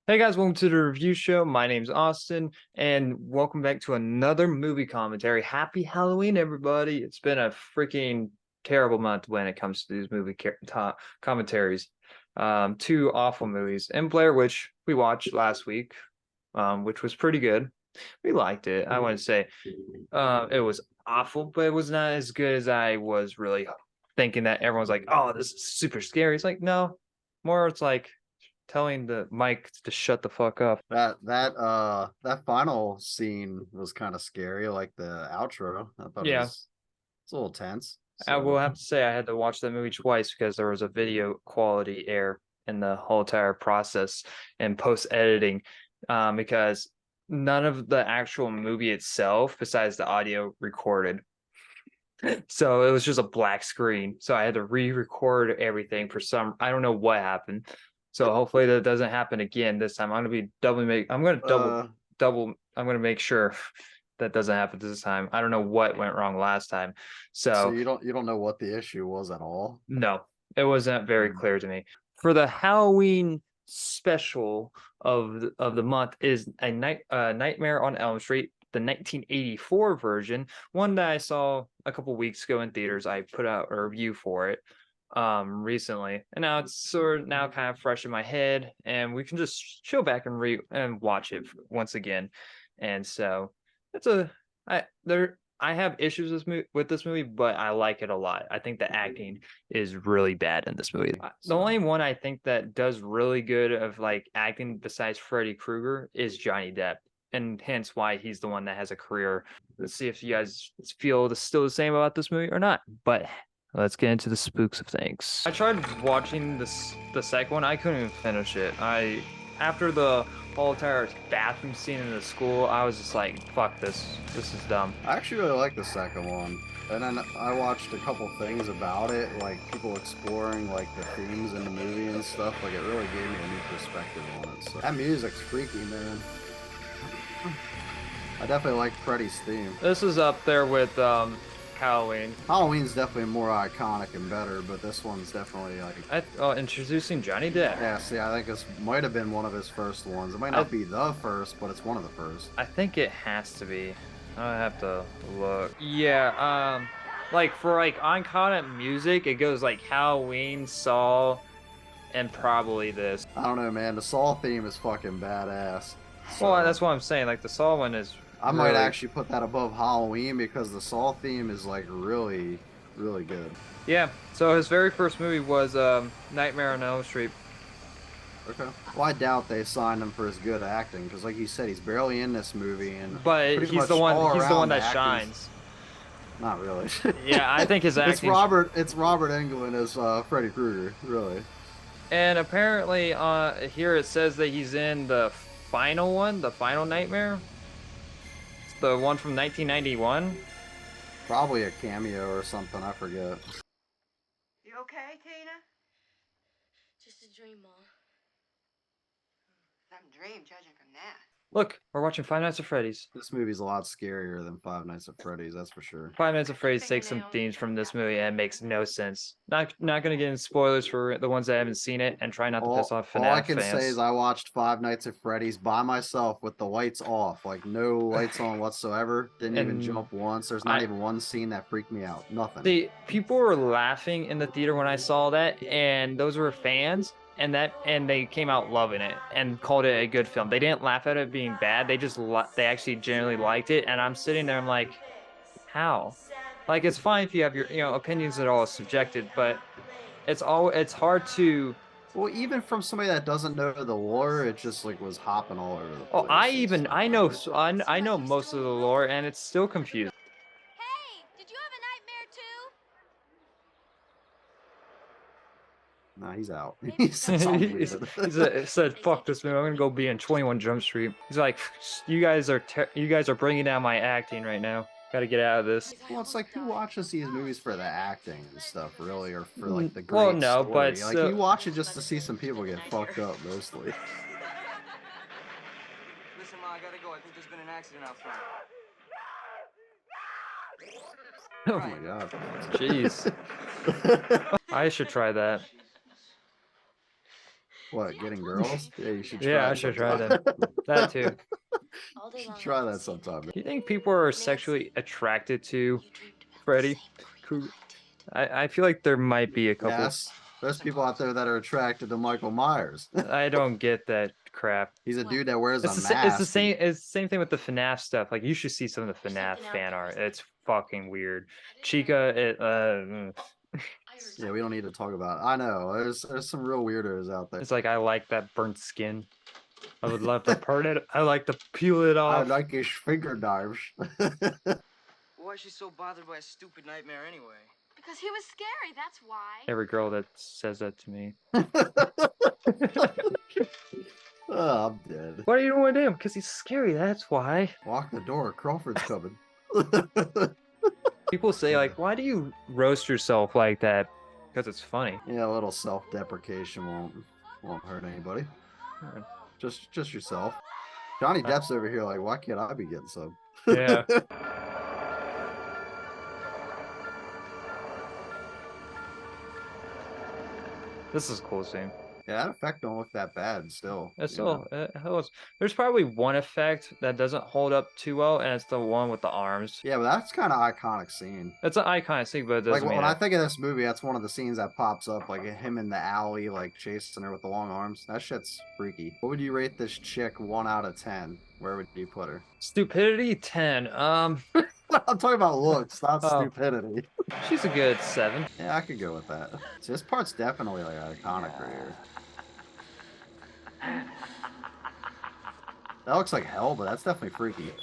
Hey guys, welcome to the review show. My name's Austin, and welcome back to another movie commentary. Happy Halloween, everybody! It's been a freaking terrible month when it comes to these commentaries. Two awful movies, and Blair Witch we watched last week, which was pretty good. We liked it. I wouldn't say it was awful, but it was not as good as I was really thinking that everyone's like, "Oh, this is super scary." It's like, no, more it's like telling the mic to shut the fuck up. That final scene was kind of scary, like the outro. I thought Yeah, it's a little tense. I will So have to say I had to watch that movie twice because there was a video quality error in the whole entire process and post editing, because none of the actual movie itself, besides the audio, recorded. So it was just a black screen. So I had to re-record everything for some. I don't know what happened. So hopefully that doesn't happen again this time. I'm gonna double. I'm gonna make sure that doesn't happen this time. I don't know what went wrong last time. so So you don't know what the issue was at all. no, it wasn't very Hmm. clear to me. For the Halloween special of the month is Nightmare on Elm Street, the 1984 version, one that I saw a couple weeks ago in theaters. I put out a review for it recently, and now it's sort of now kind of fresh in my head, and we can just chill back and re and watch it once again. And so it's a I have issues with this movie, but I like it a lot. I think the acting is really bad in this movie. The So only one I think that does really good of like acting besides Freddy Krueger is Johnny Depp, and hence why he's the one that has a career. Let's see if you guys feel still the same about this movie or not. But let's get into the spooks of things. I tried watching the second one. I couldn't even finish it. I After the whole entire bathroom scene in the school, I was just like, fuck this. This is dumb. I actually really like the second one. And then I watched a couple things about it, like people exploring like the themes in the movie and stuff. Like it really gave me a new perspective on it. So that music's freaky, man. I definitely like Freddy's theme. This is up there with Halloween. Halloween's definitely more iconic and better, but this one's definitely like, Introducing Johnny Depp. yeah, see, I think this might have been one of his first ones. It might I not be the first, but it's one of the first. I think it has to be. I have to look. Yeah, like for like iconic music, it goes like Halloween, Saw, and probably this. I don't know, man. The Saw theme is fucking badass. Well, So that's what I'm saying. Like the Saw one is I might really, actually put that above Halloween because the Saw theme is like really, really good. yeah. So his very first movie was Nightmare on Elm Street. Okay. Well, I doubt they signed him for his good acting because, like you said, he's barely in this movie, and But pretty much all he's the one around the that acting's shines. not really. Yeah, I think his acting. It's Robert Englund as Freddy Krueger, really. And apparently, here it says that he's in the final one, the final Nightmare. It's the one from 1991. Probably a cameo or something. I forget. You okay, Tina? Just a dream, Mom. Some dream, judging from that. Look, we're watching Five Nights at Freddy's. This movie's a lot scarier than Five Nights at Freddy's, that's for sure. Five Nights at Freddy's takes some themes from this movie and it makes no sense. Not gonna get into spoilers for the ones that haven't seen it, and try not to piss off All I FNAF can say is fans. I watched Five Nights at Freddy's by myself with the lights off, like no lights on whatsoever. Didn't even And jump once. There's not I even one scene that freaked me out. Nothing. the people were laughing in the theater when I saw that, and those were fans, and they came out loving it and called it a good film. They didn't laugh at it being bad. They actually genuinely liked it, and I'm sitting there, I'm like, how? Like it's fine if you have your opinions that are all subjective, but it's hard to. Well, even from somebody that doesn't know the lore, it just like was hopping all over the Oh, place and stuff. I know most of the lore, and it's still confusing. Hey, did you have a nightmare too? Nah, he's out. He says I'm leaving. Said, "Fuck this movie. I'm gonna go be in 21 Jump Street." He's like, you guys are bringing down my acting right now. Got to get out of this." Well, it's like who watches these movies for the acting and stuff, really, or for like the Well, great no, but story? Like you watch it just to see some people get fucked up, mostly. Listen, Ma, I gotta go. I think there's been an accident out front. Oh my god. Jeez, I should try that. What, getting girls? Yeah, you should try Yeah, I it should try sometime. that too. All day You should long, try I that was thinking, sometime. Do you think people are sexually attracted to you dreamed about Freddy the same dream Krueger? I did. I feel like there might be a couple. Yes, there's people out there that are attracted to Michael Myers. I don't get that crap. He's a dude that wears It's a it's the mask. same. It's the same thing with the FNAF stuff. Like you should see some of the There's FNAF something out fan there, art. isn't there? It's fucking weird. Chica, I heard Yeah, we don't need to talk about it. I know, there's some real weirdos out there. it's like I like that burnt skin. I would love to burn it. I like to peel it I off. like his finger knives. Why is she so bothered by a stupid nightmare anyway? Because he was scary, that's why. Every girl that says that to me. Oh, I'm dead. What are you doing to him? Because he's scary. That's why. Lock the door. Crawford's coming. People say like, why do you roast yourself like that? Because it's funny. Yeah, a little self-deprecation won't hurt anybody. Alright. Just yourself. Johnny Depp's over here like, why can't I be getting some? Yeah. This is a cool scene. Yeah, that effect don't look that bad still. It's you still, know? it holds. There's probably one effect that doesn't hold up too well, and it's the one with the arms. Yeah, but that's kind of iconic scene. It's an iconic scene, but it doesn't Like mean when I that- think of this movie, that's one of the scenes that pops up, like him in the alley, like chasing her with the long arms. That shit's freaky. What would you rate this chick 1 out of 10? Where would you put her? Stupidity 10. I'm talking about looks, not Oh. stupidity. She's a good 7. Yeah, I could go with that. So this part's definitely like iconic right here. That looks like hell, but that's definitely freaky.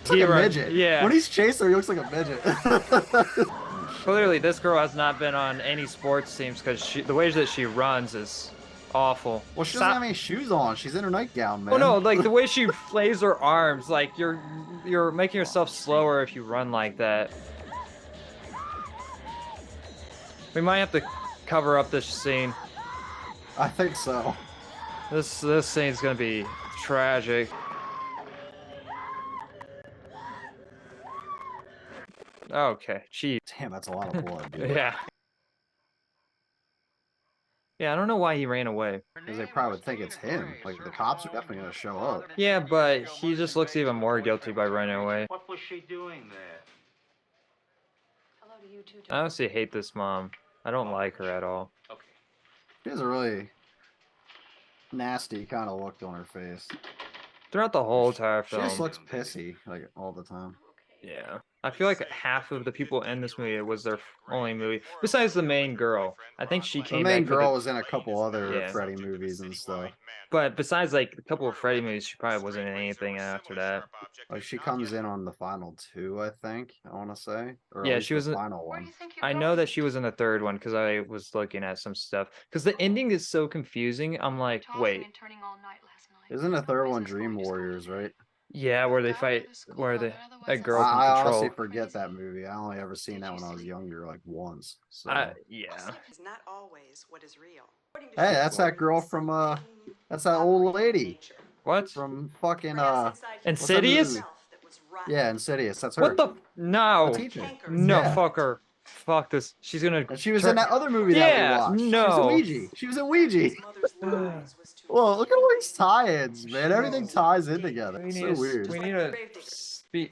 It's like He a run- midget. yeah. When he's chasing her, he looks like a midget. Clearly, this girl has not been on any sports teams because the way that she runs is awful. Well, she doesn't have any shoes on. She's in her nightgown, man. Oh no, like the way she flays her arms, like you're making yourself slower if you run like that. We might have to cover up this scene. I think so. This scene's gonna be tragic. Okay, gee. Damn, that's a lot of blood, dude. Yeah. Yeah, I don't know why he ran away. Because they probably would think it's him. Like, the cops are definitely going to show up. Yeah, but he just looks even more guilty by running away. What was she doing there? Hello to you too, I honestly hate this mom. I don't like her at all. Okay. She has a really nasty kind of look on her face. Throughout the whole entire She film. just looks pissy, like, all the time. Yeah. I feel like half of the people in this movie was their only movie, besides the main girl. I think she The came main back for girl was in a couple other Yeah. Freddy movies and stuff. but besides like a couple of Freddy movies, she probably wasn't in anything after that. Like, she comes in on the final 2, I think, I want to say. Or at Yeah, least she was the in- final Where do one. you think you're I going? know that she was in the third one because I was looking at some stuff. Because the ending is so confusing. I'm like, Tossing wait, and turning all night last night. Isn't the third one Reasons Dream for your Warriors, school. right? yeah, where they Back to fight, the school where mother, the otherwise that I'll girl I can honestly control. forget that movie. I only ever seen that when I was younger, like once. So. Yeah. Is not always what is real. Hey, that's that girl from that's that old lady What? from fucking Insidious? movie? Yeah, Insidious. That's her. What the? No. The teacher. No, Yeah. fuck her. Fuck this. She's gonna. And she was turn- in that other movie Yeah, that we watched. no. She was in Ouija. Well, look at all these tie-ins, man. Everything ties in together. We It's need, so to, weird.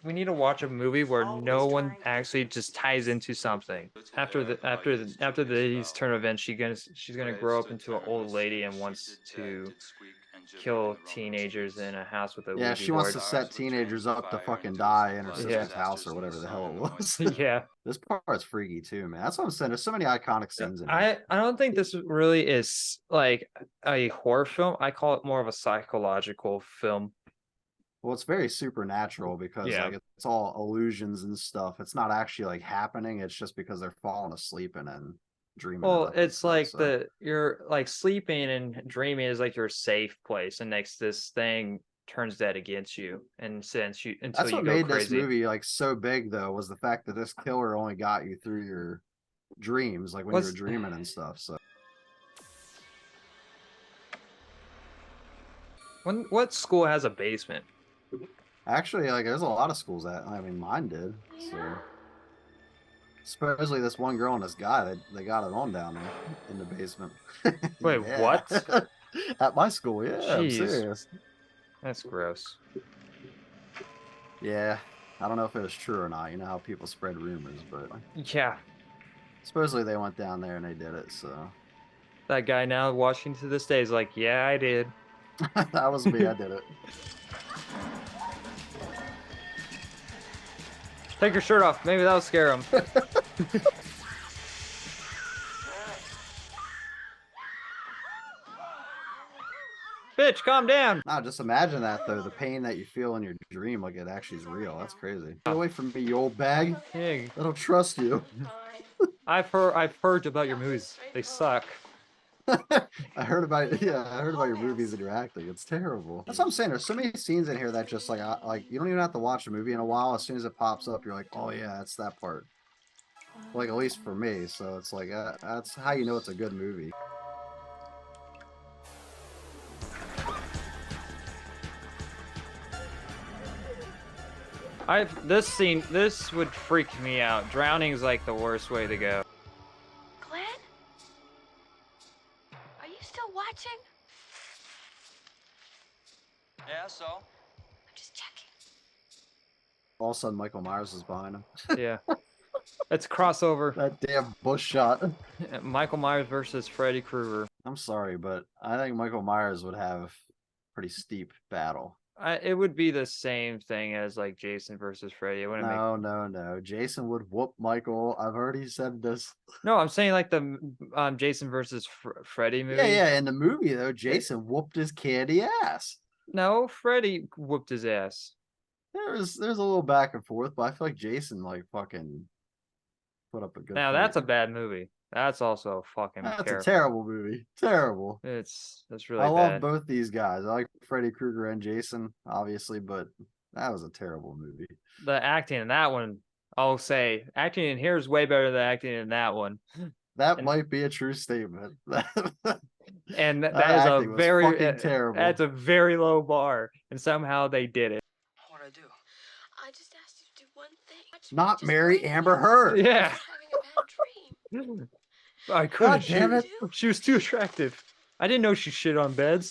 we need to watch a movie where no one actually just ties into something. After these turn events, she's gonna grow up into an old lady and wants to kill teenagers in a house with a Yeah, Ouija she wants board. to set teenagers up to fucking die in her sister's house or whatever the hell it was. Yeah, This part's freaky too, man. That's what I'm saying. There's so many iconic scenes in here. I don't think this really is like a horror film. I call it more of a psychological film. Well, it's very supernatural because Yeah. like it's all illusions and stuff. It's not actually like happening. It's just because they're falling asleep and then dreaming. it Well, up and it's stuff, like so. you're like sleeping and dreaming is like your safe place, and next this thing turns that against you, and since you until That's you what go made this crazy. movie like so big though, was the fact that this killer only got you through your dreams, like when you What's- were dreaming and stuff. So What school has a basement? actually, like there's a lot of schools that mine did. So Supposedly, this one girl and this guy, they got it on down there in the basement. Wait, Yeah. what? At my school, yeah, I'm Jeez. serious. That's gross. Yeah, I don't know if it was true or not. You know how people spread rumors, but Yeah, supposedly they went down there and they did it. So that guy now watching to this day is like, yeah, I did. that was me. I did it. Take your shirt off. Maybe that'll scare him. Bitch, calm down. Nah, just imagine that though. The pain that you feel in your dream, like it actually is real. That's crazy. Get away from me, you old bag. Yeah, I don't trust you. I've heard about your movies. They suck. I heard about your movies and your acting. It's terrible. That's what I'm saying. There's so many scenes in here that just like you don't even have to watch a movie in a while. As soon as it pops up, you're like, oh yeah, that's that part. Like at least for me. So it's like that's how you know it's a good movie. This would freak me out. Drowning's like the worst way to go. Glenn? Are you still watching? Yeah, so? I'm just checking. All of a sudden, Michael Myers is behind him. Yeah. It's a crossover. That damn bush shot. Michael Myers versus Freddy Krueger. I'm sorry, but I think Michael Myers would have a pretty steep battle. It would be the same thing as like Jason versus Freddy. It wouldn't make. No. Jason would whoop Michael. I've already said this. No, I'm saying like the Jason versus Freddy movie. Yeah. In the movie though, Jason whooped his candy ass. No, Freddy whooped his ass. There's a little back and forth, but I feel like Jason like fucking put up a good Now fight. that's a bad movie. That's also fucking That's a terrible movie. Terrible. That's really I love bad. both these guys. I like Freddy Krueger and Jason, obviously, but that was a terrible movie. The acting in that one, I'll say, acting in here is way better than acting in that one. That might be a true statement. And that is acting a was very fucking terrible. That's a very low bar, and somehow they did it. What'd I do? I just asked you to do one thing. Not Just marry wait. Amber Heard. Yeah. Having a bad dream. I couldn't. damn it. She was too attractive. I didn't know she shit on beds.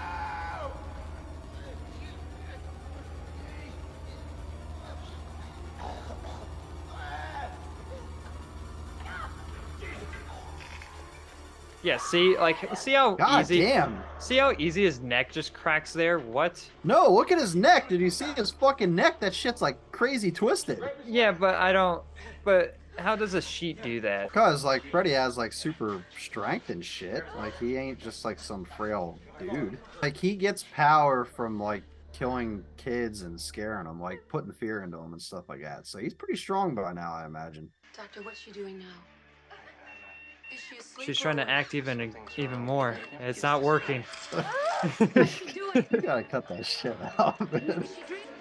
Yeah, see how God easy damn. see how easy his neck just cracks there? What? No, look at his neck. Did you see his fucking neck? That shit's like crazy twisted. Yeah, but how does a sheet do that? Because like Freddy has like super strength and shit. Like he ain't just like some frail dude. Like he gets power from like killing kids and scaring them, like putting fear into them and stuff like that. So he's pretty strong by now, I imagine. Doctor, what's she doing now? Is she asleep? She's trying to act even more. It's not working. You gotta cut that shit out, man.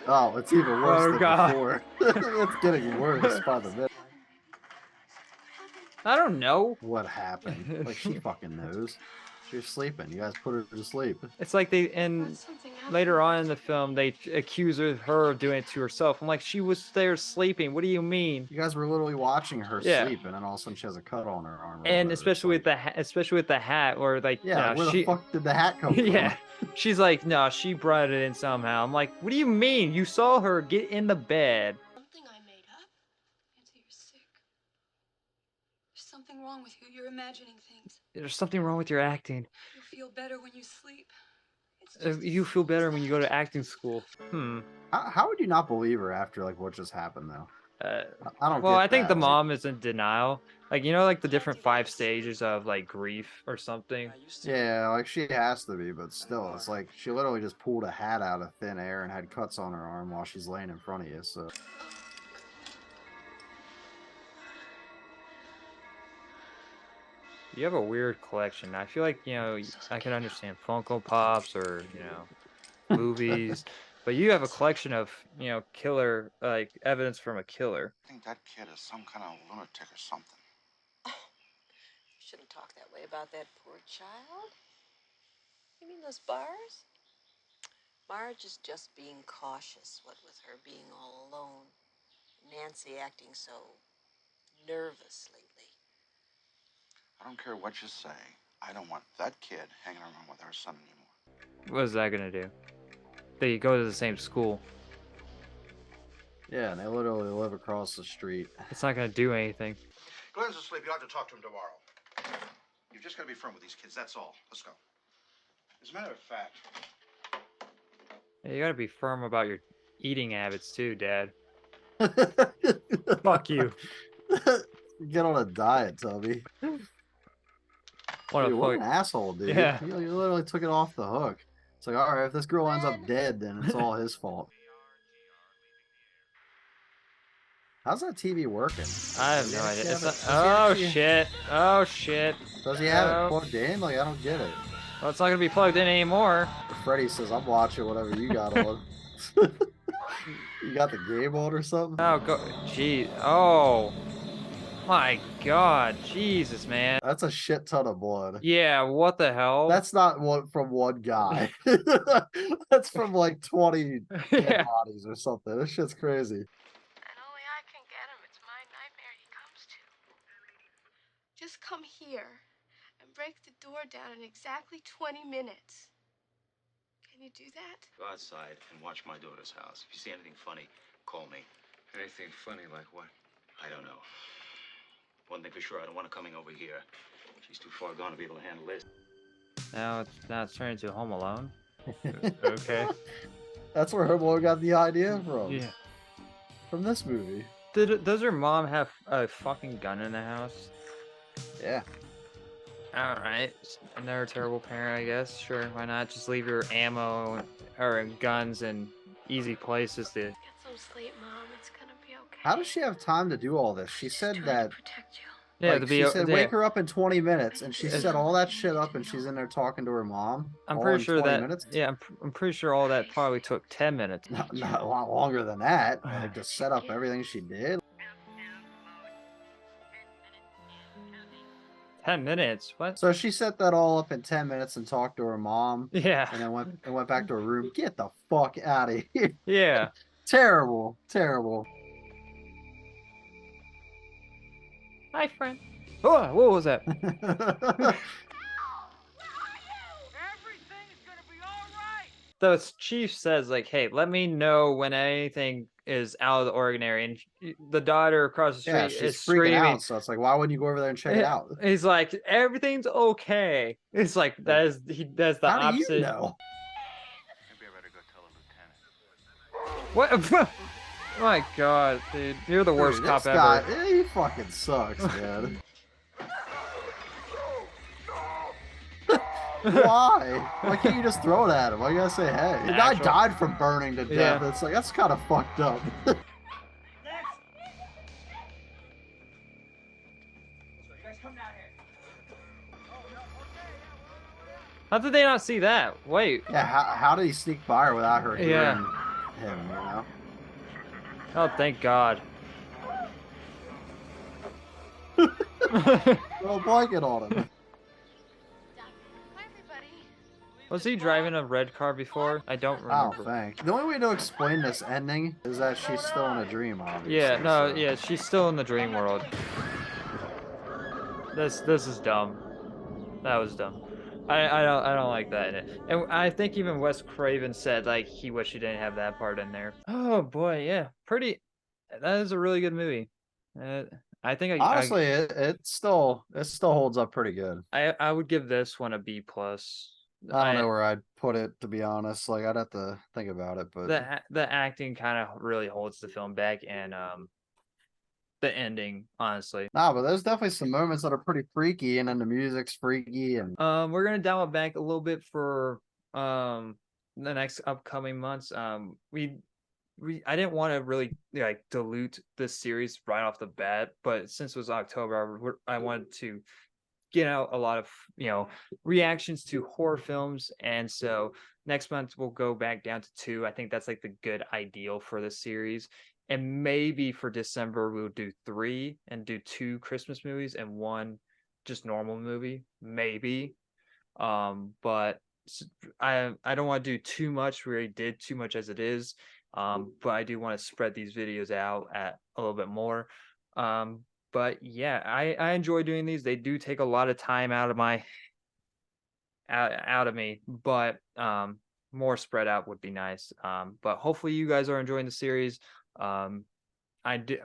Oh, it's even worse Oh, than God. before. It's getting worse by the minute. I don't know. What happened? Like she fucking knows. She's sleeping. You guys put her to sleep. It's like later on in the film they accuse her of doing it to herself. I'm like, she was there sleeping. What do you mean? You guys were literally watching her Yeah. sleep, and then all of a sudden she has a cut on her arm. or And whatever. especially It's with the hat, or like, yeah, no, where she the fuck did the hat come from? yeah, she's like, no, she brought it in somehow. I'm like, what do you mean? You saw her get in the bed. Something I made up. Nancy, you're sick. There's something wrong with you. You're imagining things. There's something wrong with your acting. You feel better when you sleep. It's just You feel better when you go to acting school. How would you not believe her after like what just happened though? I don't. Well, get I think that. the Like, mom is in denial. Like, you know, like the different 5 stages of like grief or something. I used to. yeah, like she has to be, but still, it's like she literally just pulled a hat out of thin air and had cuts on her arm while she's laying in front of you. So You have a weird collection. I feel like, you know, I can understand Funko Pops or, you know, movies, but you have a collection of, you know, killer, like evidence from a killer. I think that kid is some kind of lunatic or something. You shouldn't talk that way about that poor child. You mean those bars? Marge is just being cautious, what with her being all alone. Nancy acting so nervous lately. I don't care what you say. I don't want that kid hanging around with our son anymore. What is that gonna do? They go to the same school. Yeah, and they literally live across the street. It's not gonna do anything. Glenn's asleep. You'll have to talk to him tomorrow. You've just got to be firm with these kids. That's all. Let's go. As a matter of fact, Yeah, you gotta be firm about your eating habits too, Dad. Fuck you. Get on a diet, Tubby. What a Dude, what fuck. an asshole, dude. Yeah. You literally took it off the hook. It's like, all right, if this girl ends up dead, then it's all his fault. How's that TV working? I have no idea. It's not... Does he Oh actually- shit. Oh shit. Does he have No. it plugged in? Like, I don't get it. Well, it's not gonna be plugged in anymore. Freddy says, I'm watching whatever you got on. You got the game on or something? Oh, go. Gee. Oh. My God. Jesus, man. That's a shit ton of blood. Yeah, what the hell? That's not one from one guy. That's from like 20 dead yeah. bodies or something. This shit's crazy. And only I can get him. It's my nightmare he comes to. Just come here and break the door down in exactly 20 minutes. Can you do that? Go outside and watch my daughter's house. If you see anything funny, call me. Anything funny like what? I don't know. One thing for sure, I don't want her coming over here. She's too far gone to be able to handle this. Now it's turned into Home Alone. Okay. That's where Home Alone got the idea from. Yeah. From this movie. Does her mom have a fucking gun in the house? Yeah. All right. Another terrible parent, I guess. Sure, why not? Just leave your ammo or guns in easy places to. Get some sleep, Mom. It's gonna be okay. How does she have time to do all this? She said Trying that to protect you. Yeah, like, to be. she said yeah. wake her up in 20 minutes, and she It's- set all that shit up, and she's in there talking to her mom. I'm all pretty in sure 20 that. minutes? Yeah, I'm pretty sure all that probably took 10 minutes. Not a lot longer than that. Like to set up everything she did. 10 minutes? What? So she set that all up in 10 minutes and talked to her mom, Yeah. and then went back to her room. Get the fuck out of here! Yeah. Terrible, terrible. Hi, friend. Oh, what was that? The chief says, like, hey, let me know when anything is out of the ordinary. And the daughter across the street Yeah, is she's freaking screaming. out. So it's like, why wouldn't you go over there and check it out? He's like, everything's okay. It's like, that's the How opposite. do you know? Maybe I better go tell the lieutenant. What? My God, dude. You're the worst Dude, cop this ever. guy, he fucking sucks, man. Why? Why can't you just throw it at him? Why you gotta say, hey? The guy Actual- died from burning to death. Yeah. It's like, that's kind of fucked up. How did they not see that? Wait. Yeah, how did he sneak by her without her hearing Yeah. him, you know? Oh, thank God. Throw a blanket on him. Hi, everybody. Was he driving a red car before? I don't Oh, remember. thanks. The only way to explain this ending is that she's still in a dream, obviously. Yeah, no, so- yeah, she's still in the dream world. This is dumb. That was dumb. I don't like that in it. And I think even Wes Craven said like he wished he didn't have that part in there. Oh boy, yeah, pretty. That is a really good movie. I think Honestly, it still holds up pretty good. I would give this one a B plus. I don't know where I'd put it, to be honest. Like, I'd have to think about it, but The acting kind of really holds the film back, and the ending, honestly. nah, but there's definitely some moments that are pretty freaky, and then the music's freaky, and We're gonna dial it back a little bit for the next upcoming months. I didn't want to really like dilute this series right off the bat, but since it was October, I wanted to get out a lot of reactions to horror films, and so next month we'll go back down to 2. I think that's like the good ideal for the series. And maybe for December we'll do 3 and do 2 Christmas movies and 1 just normal movie, maybe. But I don't want to do too much. We already did too much as it is. But I do want to spread these videos out a little bit more. But But yeah, I enjoy doing these. They do take a lot of time out of my out of me, but more spread out would be nice. But hopefully you guys are enjoying the series. I did,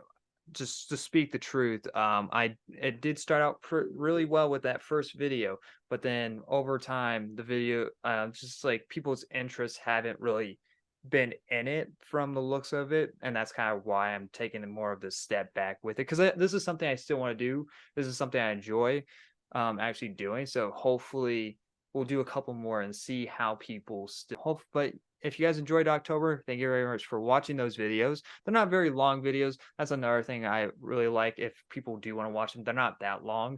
just to speak the truth, it did start out really well with that first video, but then over time the video, just like people's interests haven't really been in it from the looks of it, and that's kind of why I'm taking more of this step back with it, because this is something I still want to do. This is something I enjoy actually doing. So hopefully we'll do a couple more and see how people still hope. But if you guys enjoyed October, thank you very much for watching those videos. They're not very long videos. That's another thing I really like. If people do want to watch them, they're not that long.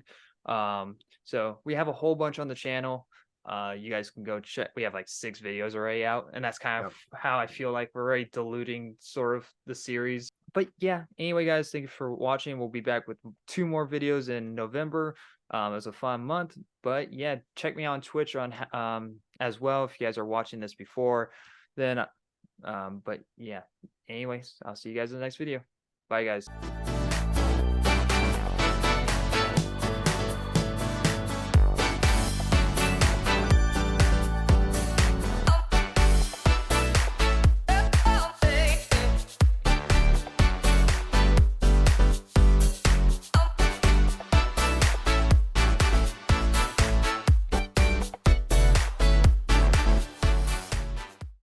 So we have a whole bunch on the channel. You guys can go check. We have like 6 videos already out, and that's kind of how I feel like we're already diluting sort of the series. But yeah, anyway, guys, thank you for watching. We'll be back with 2 more videos in November. It was a fun month, but yeah, check me out on Twitch on as well if you guys are watching this before then. But yeah, anyways, I'll see you guys in the next video. Bye, guys.